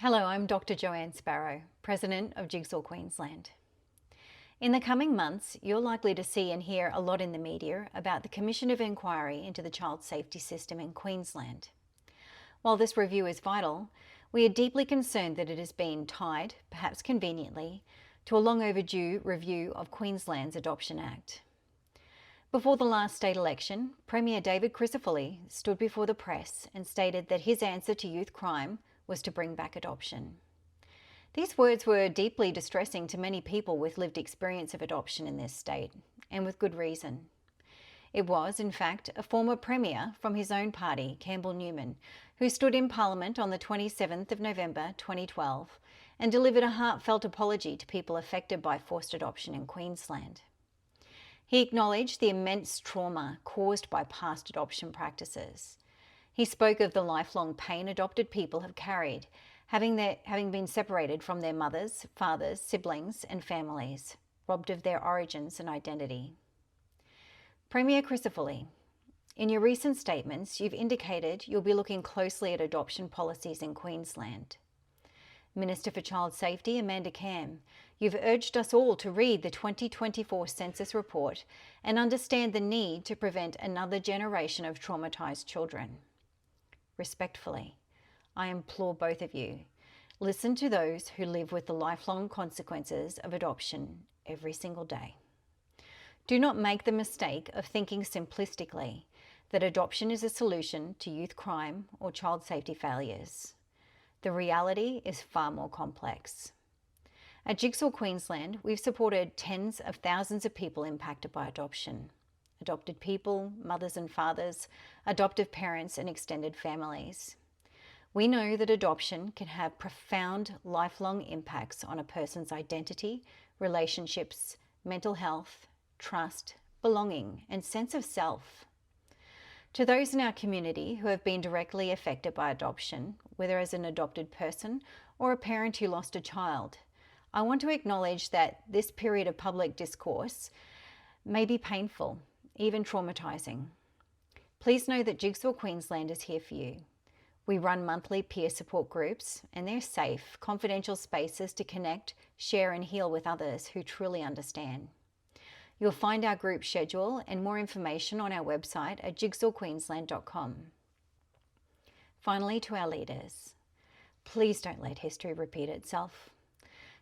Hello, I'm Dr. Jo-Ann Sparrow, President of Jigsaw Queensland. In the coming months, you're likely to see and hear a lot in the media about the Commission of Inquiry into the child safety system in Queensland. While this review is vital, we are deeply concerned that it has been tied, perhaps conveniently, to a long overdue review of Queensland's Adoption Act. Before the last state election, Premier David Crisafulli stood before the press and stated that his answer to youth crime was to bring back adoption. These words were deeply distressing to many people with lived experience of adoption in this state, and with good reason. It was, in fact, a former Premier from his own party, Campbell Newman, who stood in Parliament on the 27th of November 2012 and delivered a heartfelt apology to people affected by forced adoption in Queensland. He acknowledged the immense trauma caused by past adoption practices. He spoke of the lifelong pain adopted people have carried, having been separated from their mothers, fathers, siblings and families, robbed of their origins and identity. Premier Crisafulli, in your recent statements, you've indicated you'll be looking closely at adoption policies in Queensland. Minister for Child Safety Amanda Camm, you've urged us all to read the 2024 census report and understand the need to prevent another generation of traumatised children. Respectfully, I implore both of you, listen to those who live with the lifelong consequences of adoption every single day. Do not make the mistake of thinking simplistically that adoption is a solution to youth crime or child safety failures. The reality is far more complex. At Jigsaw Queensland, we've supported tens of thousands of people impacted by adoption. Adopted people, mothers and fathers, adoptive parents and extended families. We know that adoption can have profound lifelong impacts on a person's identity, relationships, mental health, trust, belonging and sense of self. To those in our community who have been directly affected by adoption, whether as an adopted person or a parent who lost a child, I want to acknowledge that this period of public discourse may be painful, even traumatising. Please know that Jigsaw Queensland is here for you. We run monthly peer support groups and they're safe, confidential spaces to connect, share and heal with others who truly understand. You'll find our group schedule and more information on our website at jigsawqueensland.com. Finally, to our leaders, please don't let history repeat itself.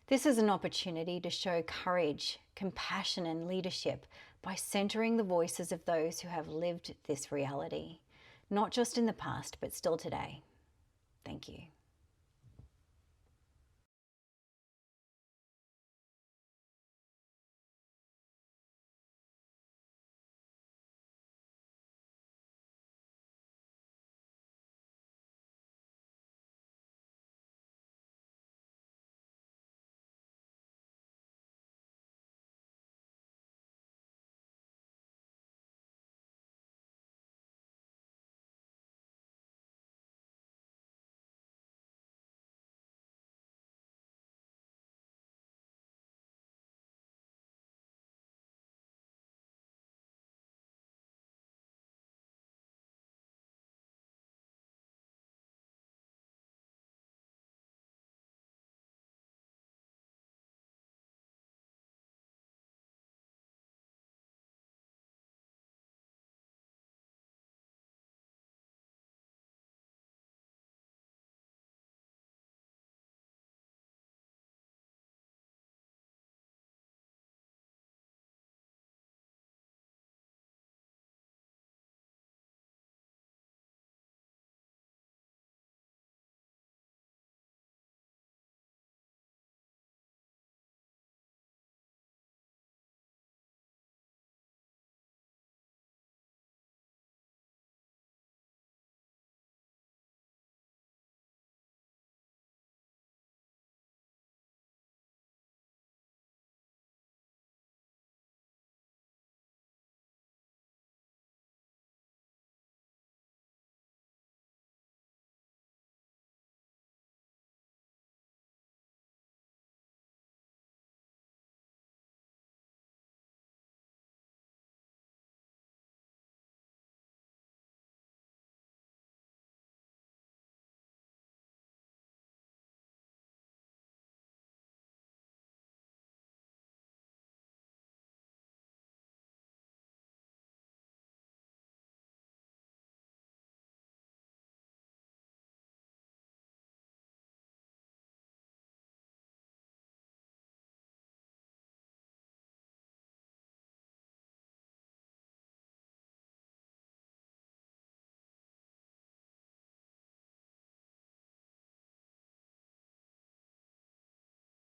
This is an opportunity to show courage, compassion and leadership by centering the voices of those who have lived this reality, not just in the past, but still today. Thank you.